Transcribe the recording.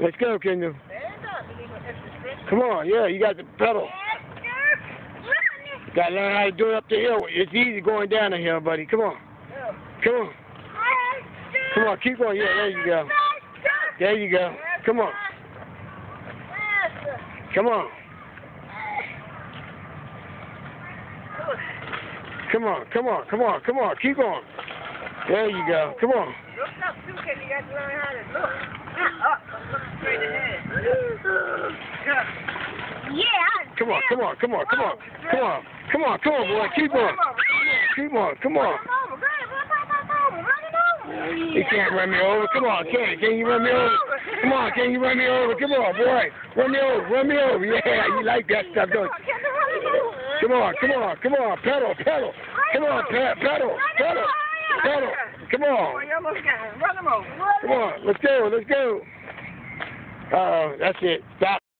Let's go, Kendall. Come on, yeah, you got the pedal. You gotta learn how to do it up the hill. It's easy going down the hill, buddy. Come on. Come on. Come on, keep going. Yeah, there you go. There you go. Come on. Come on. Come on, come on, come on, come on. Keep going. There you go. Come on. Look up too, Kenny. You got to learn how to look. Look straight ahead. Yeah. Come on, come on, come on, come on. Come on. Come on, come on, boy. Keep on. Keep on, come on. You can't run me over. Come on, can you run me over? Come on, can you run me over? Come on, boy. Run me over, run me over. Yeah, you like that stuff, don't you? Come on, come on, come on. Pedal, pedal. Come on, pedal, pedal, pedal. Come on. Come on, let's go, let's go. That's it. Stop.